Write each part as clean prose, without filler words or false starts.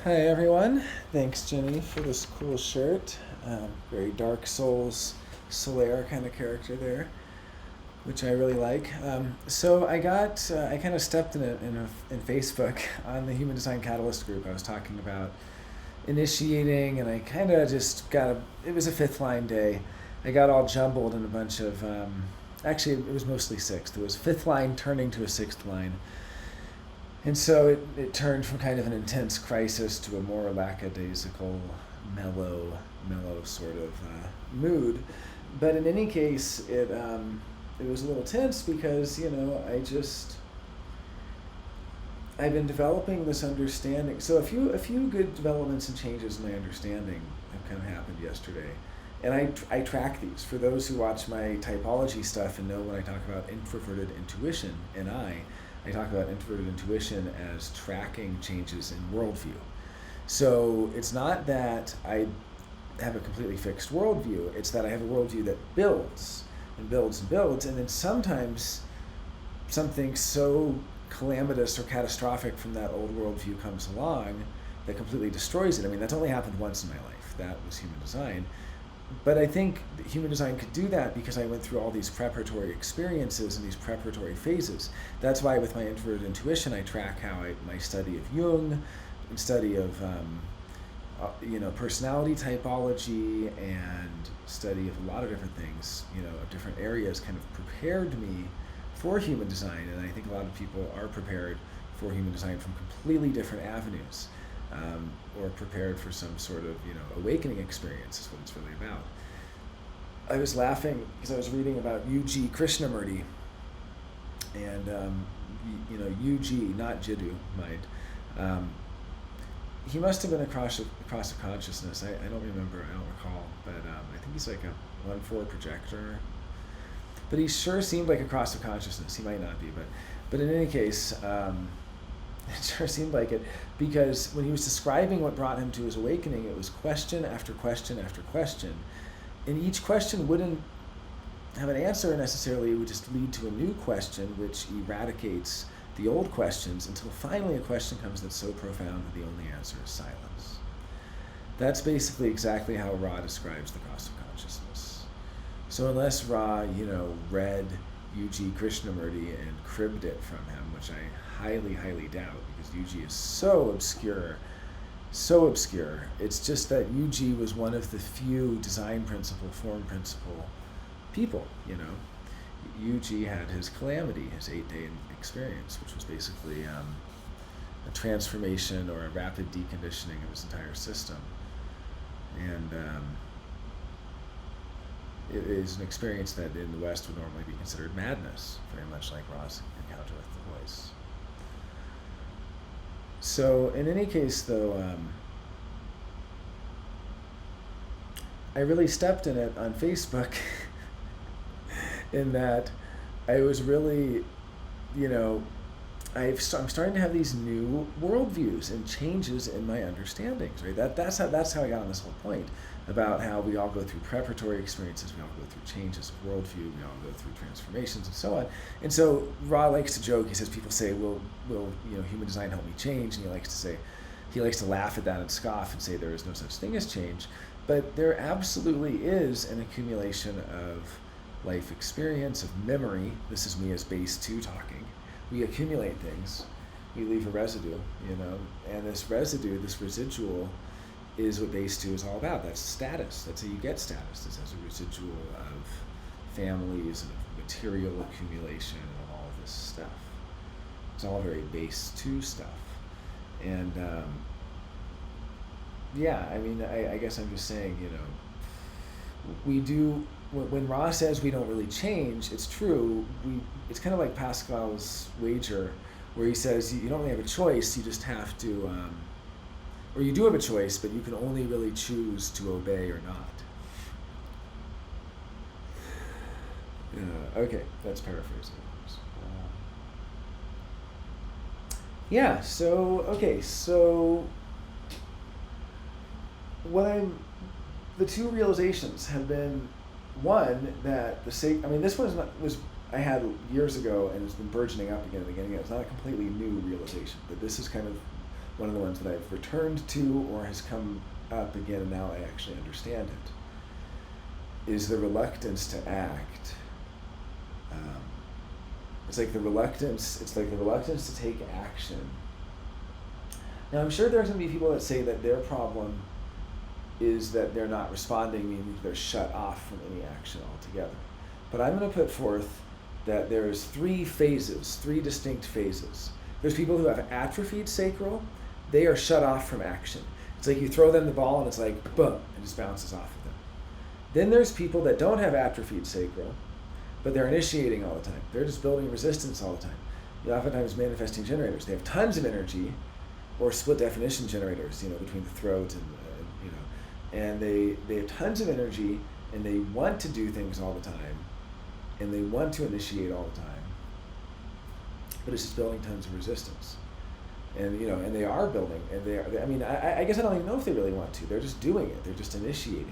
Hi everyone. Thanks Jenny for this cool shirt. Very Dark Souls Solaire kind of character there, which I really like. I kind of stepped in it in Facebook on the Human Design Catalyst group. I was talking about initiating, and I kind of just it was a fifth line day. I got all jumbled in a bunch of. Actually, it was mostly sixth. It was fifth line turning to a sixth line, and so it turned from kind of an intense crisis to a more lackadaisical, mellow sort of mood. But in any case, it was a little tense because I've been developing this understanding. So a few good developments and changes in my understanding have kind of happened yesterday, and I track these for those who watch my typology stuff and know when I talk about introverted intuition and I talk about introverted intuition as tracking changes in worldview. So it's not that I have a completely fixed worldview, it's that I have a worldview that builds and builds and builds, and then sometimes something so calamitous or catastrophic from that old worldview comes along that completely destroys it. I mean, that's only happened once in my life. That was human design. But I think human design could do that because I went through all these preparatory experiences and these preparatory phases. That's why with my introverted intuition, I track my study of Jung, and study of personality typology, and study of a lot of different things, of different areas, kind of prepared me for human design. And I think a lot of people are prepared for human design from completely different avenues, or prepared for some sort of awakening experience is what it's really about. I was laughing because I was reading about UG Krishnamurti, and UG, not Jiddu, mind. He must have been across of consciousness. I don't remember, I don't recall, but I think he's like a 1-4 projector. But he sure seemed like a cross of consciousness. He might not be, but in any case, it sure seemed like it, because when he was describing what brought him to his awakening, it was question after question after question, and each question wouldn't have an answer necessarily. It would just lead to a new question, which eradicates the old questions until finally a question comes that's so profound that the only answer is silence. That's basically exactly how Ra describes the cross of consciousness. So unless Ra, read UG Krishnamurti and cribbed it from him, which I highly, highly doubt, because UG is so obscure, so obscure. It's just that UG was one of the few design principle, form principle people, UG had his calamity, his 8-day experience, which was basically a transformation or a rapid deconditioning of his entire system. And it is an experience that in the West would normally be considered madness, very much like Ra's encounter with the voice. So in any case, though, I really stepped in it on Facebook in that I was really, I'm starting to have these new worldviews and changes in my understandings. Right. That's how I got on this whole point about how we all go through preparatory experiences, we all go through changes of worldview, we all go through transformations and so on. And so Ra likes to joke. He says people say, "Will human design help me change?" And he likes to laugh at that and scoff and say there is no such thing as change. But there absolutely is an accumulation of life experience, of memory. This is me as base 2 talking. We accumulate things, we leave a residue, and this residue, this residual, is what base 2 is all about. That's status. That's how you get status. It's as a residual of families and of material accumulation and all of this stuff. It's all very base 2 stuff. And I guess I'm just saying, we do, when Ra says we don't really change, it's true. It's kind of like Pascal's wager, where he says you don't really have a choice. You just have to, or you do have a choice, but you can only really choose to obey or not. Okay, that's paraphrasing. So the two realizations have been, one, that this was I had years ago, and it's been burgeoning up again and again and again. It's not a completely new realization, but this is kind of one of the ones that I've returned to or has come up again, and now I actually understand it, is the reluctance to act. It's like the reluctance to take action. Now, I'm sure there's going to be people that say that their problem is that they're not responding, meaning they're shut off from any action altogether. But I'm going to put forth that there's three distinct phases. There's people who have atrophied sacral. They are shut off from action. It's like you throw them the ball and it's like, boom, it just bounces off of them. Then there's people that don't have atrophied sacral, but they're initiating all the time. They're just building resistance all the time. Oftentimes manifesting generators. They have tons of energy, or split definition generators, between the throat and they have tons of energy, and they want to do things all the time, and they want to initiate all the time, but it's just building tons of resistance. And and they are building, and I guess I don't even know if they really want to. They're just doing it. They're just initiating.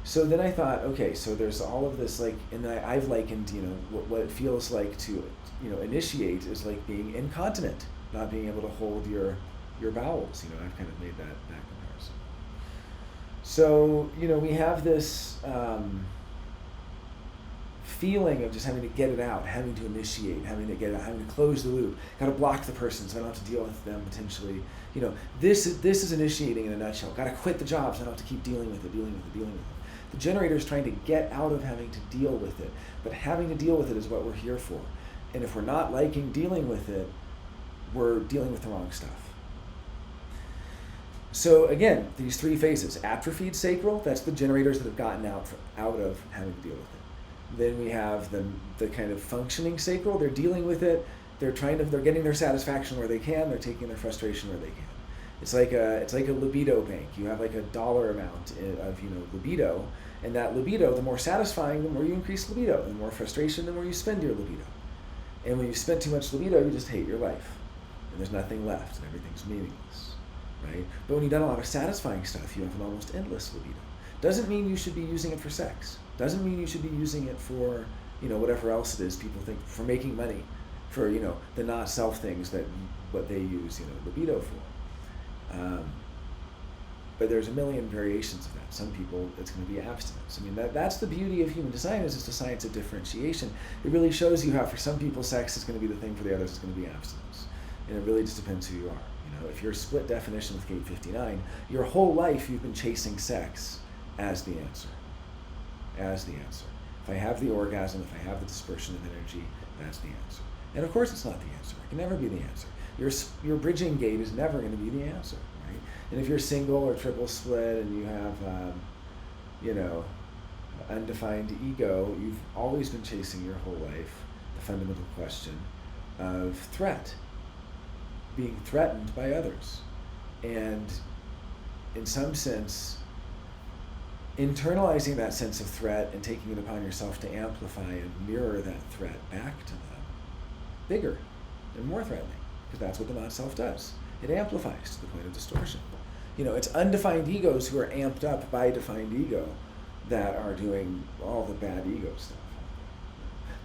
So then I thought, okay, so there's all of this, and I've likened, what it feels like to, initiate is like being incontinent, not being able to hold your bowels. I've kind of made that comparison. So, we have this feeling of just having to get it out, having to initiate, having to get it out, having to close the loop, got to block the person so I don't have to deal with them potentially. This is initiating in a nutshell. Got to quit the job so I don't have to keep dealing with it. The generator is trying to get out of having to deal with it, but having to deal with it is what we're here for. And if we're not liking dealing with it, we're dealing with the wrong stuff. So again, these three phases: atrophied sacral, that's the generators that have gotten out of having to deal with it. Then we have the kind of functioning sacral. They're dealing with it. They're getting their satisfaction where they can. They're taking their frustration where they can. It's like a libido bank. You have like a dollar amount of libido, and that libido, the more satisfying, the more you increase libido. The more frustration, the more you spend your libido. And when you spend too much libido, you just hate your life, and there's nothing left, and everything's meaningless, right? But when you've done a lot of satisfying stuff, you have an almost endless libido. Doesn't mean you should be using it for sex. Doesn't mean you should be using it for whatever else it is people think, for making money, for the not self things that what they use libido for. But there's a million variations of that. Some people, it's going to be abstinence. That's the beauty of human design, is it's a science of differentiation. It really shows you how for some people sex is going to be the thing, for the others it's going to be abstinence. And it really just depends who you are. If you're split definition with gate 59, your whole life you've been chasing sex as the answer. If I have the orgasm, if I have the dispersion of energy, that's the answer. And of course it's not the answer. It can never be the answer. Your bridging gate is never going to be the answer, right? And if you're single or triple split and you have, undefined ego, you've always been chasing your whole life the fundamental question of threat, being threatened by others. And in some sense, internalizing that sense of threat and taking it upon yourself to amplify and mirror that threat back to them, bigger and more threatening. Because that's what the not-self does. It amplifies to the point of distortion. It's undefined egos who are amped up by defined ego that are doing all the bad ego stuff.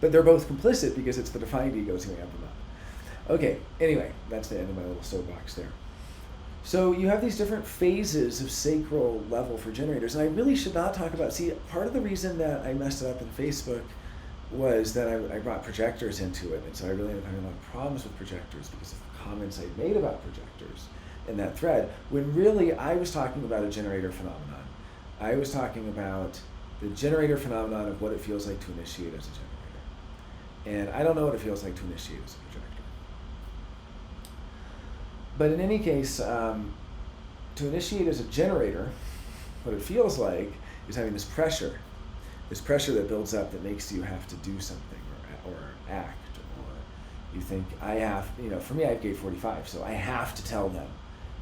But they're both complicit because it's the defined egos who amp them up. Okay, anyway, that's the end of my little soapbox there. So you have these different phases of sacral level for generators, and I really should not talk about, part of the reason that I messed it up in Facebook was that I brought projectors into it, and so I really ended up having a lot of problems with projectors because of the comments I made about projectors in that thread, when really I was talking about a generator phenomenon. I was talking about the generator phenomenon of what it feels like to initiate as a generator. And I don't know what it feels like to initiate as a projector. But in any case, to initiate as a generator, what it feels like is having this pressure that builds up that makes you have to do something or act, or you think, I have, for me I have gate 45, so I have to tell them.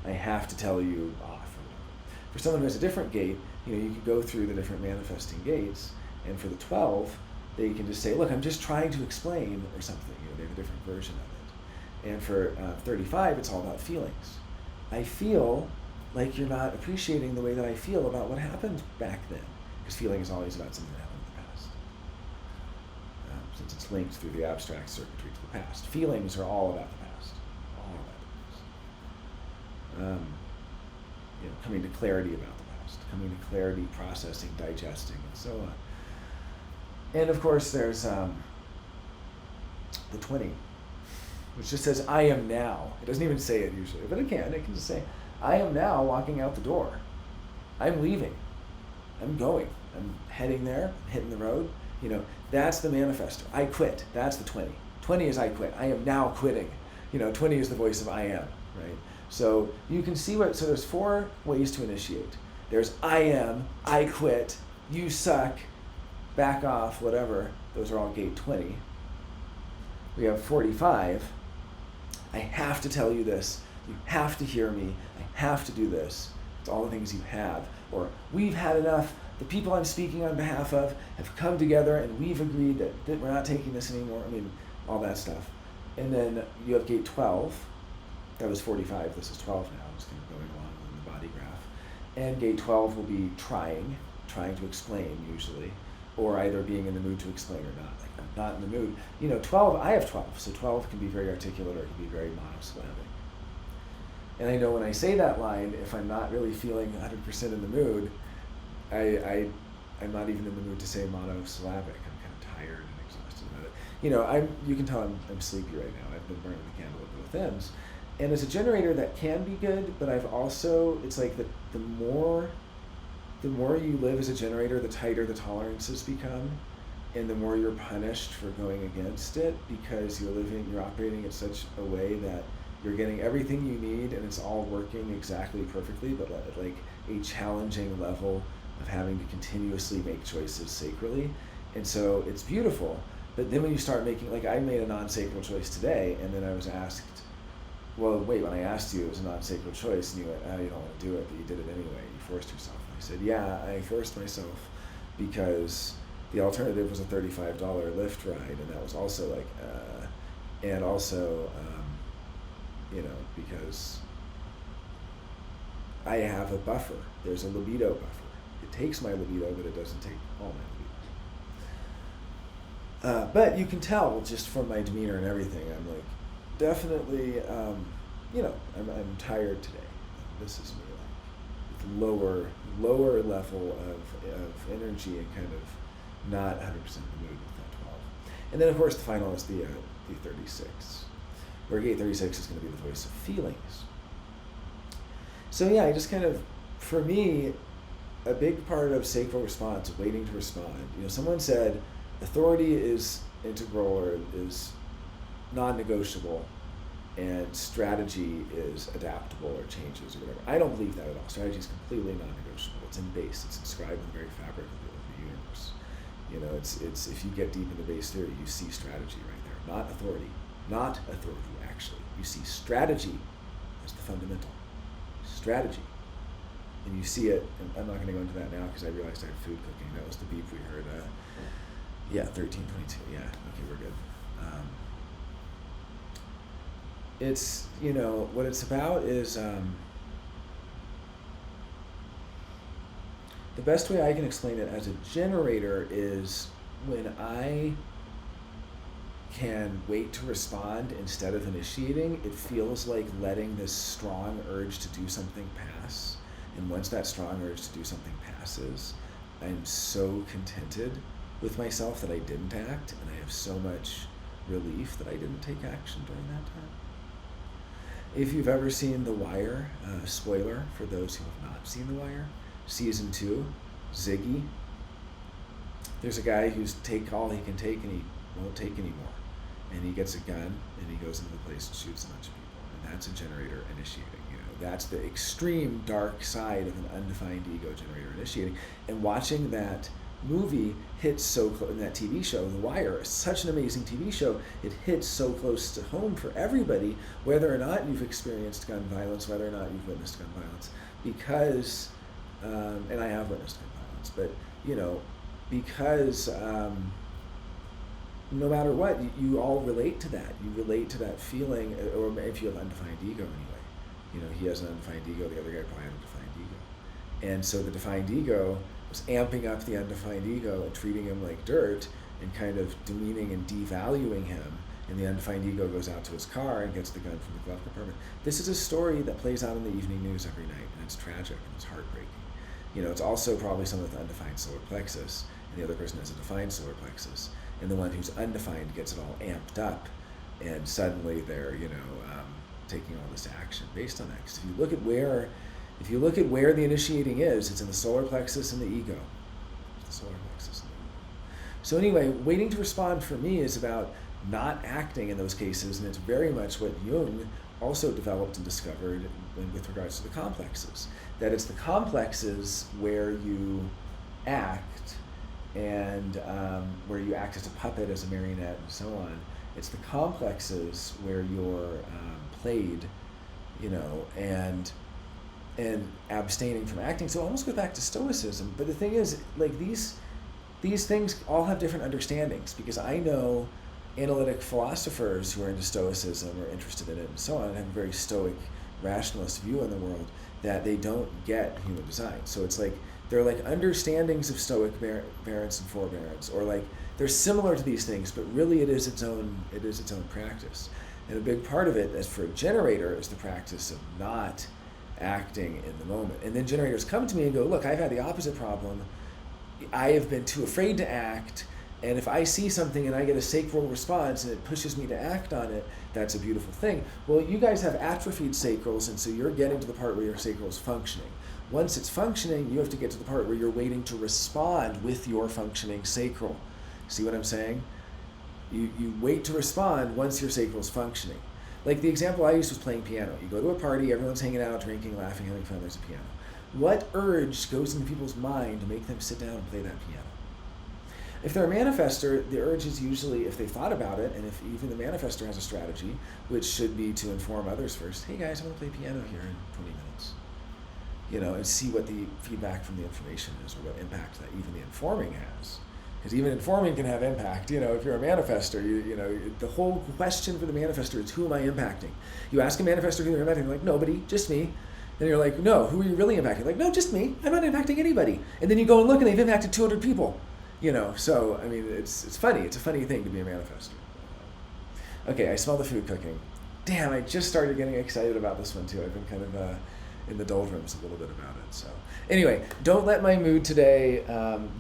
I have to tell you off. Or whatever. For someone who has a different gate, you could go through the different manifesting gates, and for the 12, they can just say, look, I'm just trying to explain, or something. They have a different version of it. And for 35, it's all about feelings. I feel like you're not appreciating the way that I feel about what happened back then. Because feeling is always about something that happened in the past. Since it's linked through the abstract circuitry to the past. Feelings are all about the past. All about the past. coming to clarity about the past, coming to clarity, processing, digesting, and so on. And of course, there's the 20, which just says, I am now. It doesn't even say it usually, but it can just say, I am now walking out the door. I'm leaving. I'm going. I'm heading there, I'm hitting the road. That's the manifestor. I quit. That's the 20. 20 is I quit. I am now quitting. 20 is the voice of I am, right? So you can see so there's 4 ways to initiate. There's I am, I quit, you suck, back off, whatever. Those are all gate 20. We have 45. I have to tell you this. You have to hear me. I have to do this. It's all the things you have. Or we've had enough. The people I'm speaking on behalf of have come together and we've agreed that we're not taking this anymore. All that stuff. And then you have gate 12. That was 45. This is 12 now. I'm just kind of going along with the body graph. And gate 12 will be trying to explain usually, or either being in the mood to explain or not. Like, I'm not in the mood. 12, I have 12. So 12 can be very articulate or it can be very monosyllabic. And I know when I say that line, if I'm not really feeling 100% in the mood, I'm not even in the mood to say monosyllabic. I'm kind of tired and exhausted about it. You can tell I'm sleepy right now. I've been burning the candle at both ends. And as a generator, that can be good, but I've also, it's like the more you live as a generator, the tighter the tolerances become, and the more you're punished for going against it, because you're operating in such a way that you're getting everything you need and it's all working exactly perfectly, but at like a challenging level of having to continuously make choices sacrally. And so it's beautiful, but then when you start making, like I made a non-sacral choice today, and then I was asked, well, wait, when I asked you it was a non-sacral choice, and you went, oh, you don't want to do it, but you did it anyway, you forced yourself. And I said, yeah, I forced myself because the alternative was a $35 Lyft ride, and that was also like, and also, because I have a buffer. There's a libido buffer. It takes my libido, but it doesn't take all my libido. But you can tell just from my demeanor and everything, I'm like, definitely, I'm tired today. This is me, like, lower level of energy and kind of not 100% in the mood with that 12. And then, of course, the final is the 36, where gate 36 is going to be the voice of feelings. So yeah, I just kind of, for me, a big part of sacral response, waiting to respond. Someone said authority is integral or is non-negotiable, and strategy is adaptable or changes or whatever. I don't believe that at all. Strategy is completely non-negotiable. It's in base. It's inscribed in the very fabric of the universe. It's if you get deep into base theory, you see strategy right there, not authority. Not authority, actually. You see strategy as the fundamental. Strategy. And you see it, and I'm not going to go into that now because I realized I have food cooking. That was the beep we heard. 1322. Yeah, okay, we're good. It's, what it's about is, the best way I can explain it as a generator is when I can wait to respond instead of initiating, it feels like letting this strong urge to do something pass. And once that strong urge to do something passes, I'm so contented with myself that I didn't act, and I have so much relief that I didn't take action during that time. If you've ever seen The Wire, spoiler for those who have not seen The Wire, season 2, Ziggy, there's a guy who's take all he can take and he won't take anymore. And he gets a gun and he goes into the place and shoots a bunch of people. And that's a generator initiating. That's the extreme dark side of an undefined ego generator initiating. And watching that movie hit so close, in that TV show, The Wire, is such an amazing TV show. It hits so close to home for everybody, whether or not you've experienced gun violence, whether or not you've witnessed gun violence, because, and I have witnessed gun violence, but because no matter what, you all relate to that. You relate to that feeling, or if you have undefined ego anyway. He has an undefined ego, the other guy probably had a defined ego. And so the defined ego was amping up the undefined ego and treating him like dirt and kind of demeaning and devaluing him and the undefined ego goes out to his car and gets the gun from the glove compartment. This is a story that plays out in the evening news every night, and it's tragic and it's heartbreaking. It's also probably someone with undefined solar plexus, and the other person has a defined solar plexus, and the one who's undefined gets it all amped up, and suddenly they're taking all this action based on that. 'Cause if you look at where the initiating is, it's in the solar plexus and the ego. The solar plexus and the ego. So anyway, waiting to respond for me is about not acting in those cases, and it's very much what Jung also developed and discovered with regards to the complexes. That it's the complexes where you act, and where you act as a puppet, as a marionette, and so on. It's the complexes where you're played, and abstaining from acting. So it almost goes back to Stoicism. But the thing is, like these things all have different understandings, because I know analytic philosophers who are into Stoicism or interested in it and so on, and have a very Stoic rationalist view in the world, that they don't get human design. So it's like they're like understandings of Stoic bearance and forbearance, or like they're similar to these things, but really it is its own practice. And a big part of it, as for a generator, is the practice of not acting in the moment. And then generators come to me and go, look, I've had the opposite problem. I have been too afraid to act, and if I see something and I get a sacral response and it pushes me to act on it, that's a beautiful thing. Well, you guys have atrophied sacrals, and so you're getting to the part where your sacral is functioning. Once it's functioning, you have to get to the part where you're waiting to respond with your functioning sacral. See what I'm saying? You wait to respond once your sacral is functioning. Like the example I used was playing piano. You go to a party, everyone's hanging out, drinking, laughing, having fun, there's a piano. What urge goes into people's mind to make them sit down and play that piano? If they're a manifestor, the urge is usually, if they thought about it, and if even the manifestor has a strategy, which should be to inform others first, hey guys, I'm going to play piano here in 20 minutes. And see what the feedback from the information is, or what impact that even the informing has. Because even informing can have impact. If you're a manifestor, the whole question for the manifestor is, who am I impacting? You ask a manifestor who they're impacting, they're like, nobody, just me. Then you're like, no, who are you really impacting? Like, no, just me. I'm not impacting anybody. And then you go and look, and they've impacted 200 people. So I mean, it's funny. It's a funny thing to be a manifestor. Okay, I smell the food cooking. Damn, I just started getting excited about this one too. I've been kind of in the doldrums a little bit about it. So anyway, don't let my mood today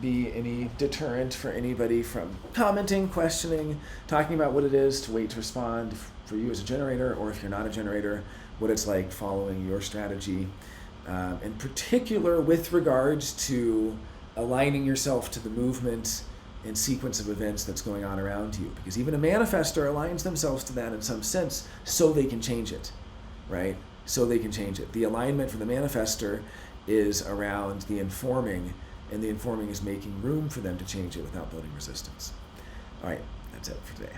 be any deterrent for anybody from commenting, questioning, talking about what it is to wait to respond for you as a generator, or if you're not a generator, what it's like following your strategy, in particular with regards to aligning yourself to the movement and sequence of events that's going on around you. Because even a manifestor aligns themselves to that in some sense so they can change it, right? So they can change it. The alignment for the manifestor is around the informing, and the informing is making room for them to change it without building resistance. All right, that's it for today.